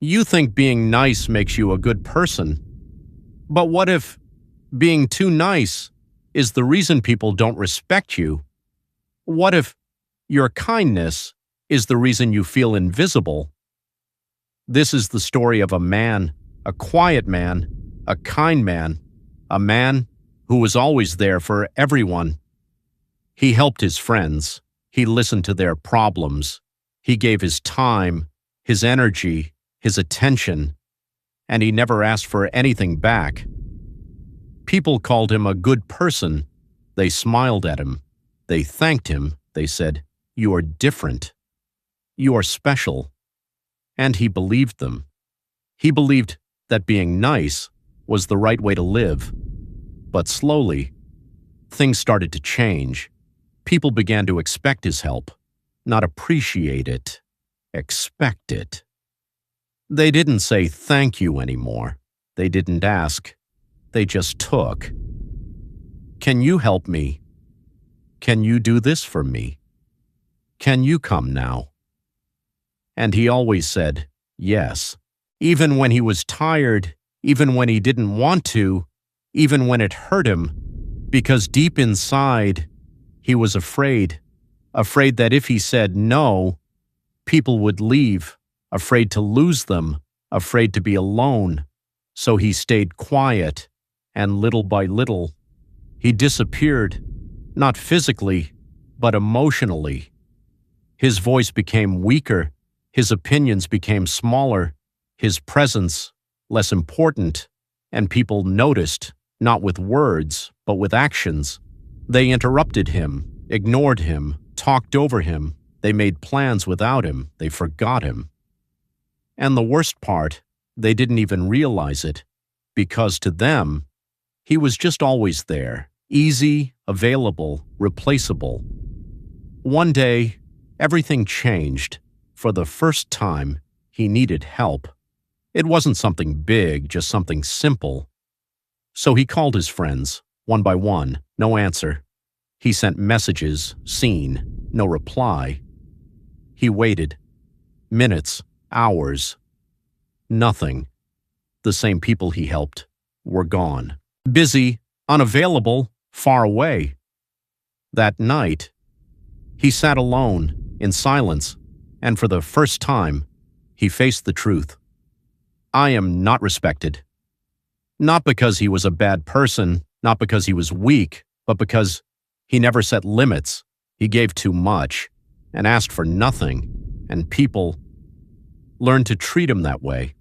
You think being nice makes you a good person. But what if being too nice is the reason people don't respect you? What if your kindness is the reason you feel invisible? This is the story of a man, a quiet man, a kind man, a man who was always there for everyone. He helped his friends. He listened to their problems. He gave his time, his energy, his attention, and he never asked for anything back. People called him a good person. They smiled at him. They thanked him. They said, "You are different. You are special." And he believed them. He believed that being nice was the right way to live. But slowly, things started to change. People began to expect his help, not appreciate it, expect it. They didn't say thank you anymore. They didn't ask. They just took. Can you help me? Can you do this for me? Can you come now? And he always said yes, even when he was tired, even when he didn't want to, even when it hurt him, because deep inside, he was afraid that if he said no, people would leave, afraid to lose them, afraid to be alone. So he stayed quiet, and little by little, he disappeared, not physically, but emotionally. His voice became weaker, his opinions became smaller, his presence less important, and people noticed, not with words, but with actions. They interrupted him, ignored him, talked over him, they made plans without him, they forgot him. And the worst part, they didn't even realize it, because to them, he was just always there, easy, available, replaceable. One day, everything changed. For the first time, he needed help. It wasn't something big, just something simple. So he called his friends, one by one, no answer. He sent messages, seen, no reply. He waited. Minutes, hours. Nothing. The same people he helped were gone. Busy, unavailable, far away. That night, he sat alone, in silence, and for the first time, he faced the truth. I am not respected. Not because he was a bad person, not because he was weak, but because he never set limits. He gave too much and asked for nothing, and people learned to treat him that way.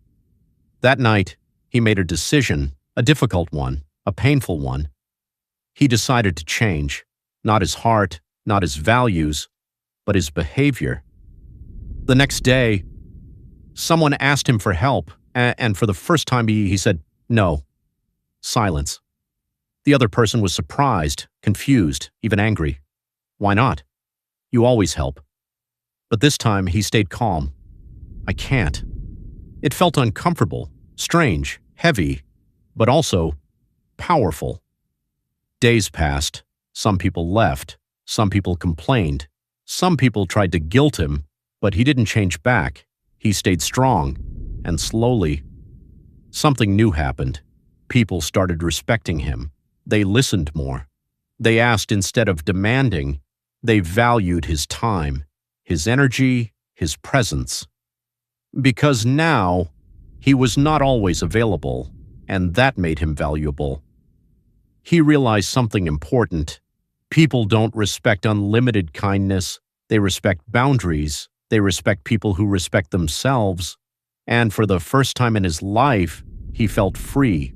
That night, he made a decision, a difficult one, a painful one. He decided to change, not his heart, not his values, but his behavior. The next day, someone asked him for help, and for the first time he said, no. Silence. The other person was surprised, confused, even angry. Why not? You always help. But this time he stayed calm. I can't. It felt uncomfortable, strange, heavy, but also powerful. Days passed. Some people left. Some people complained. Some people tried to guilt him, but he didn't change back. He stayed strong, and slowly, something new happened. People started respecting him. They listened more. They asked instead of demanding. They valued his time, his energy, his presence. Because now, he was not always available, and that made him valuable. He realized something important. People don't respect unlimited kindness. They respect boundaries. They respect people who respect themselves. And for the first time in his life, he felt free.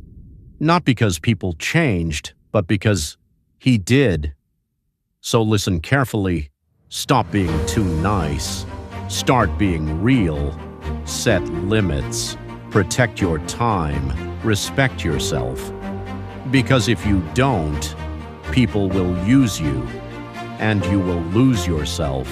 Not because people changed, but because he did. So listen carefully. Stop being too nice. Start being real. Set limits. Protect your time. Respect yourself. Because if you don't, people will use you, and you will lose yourself.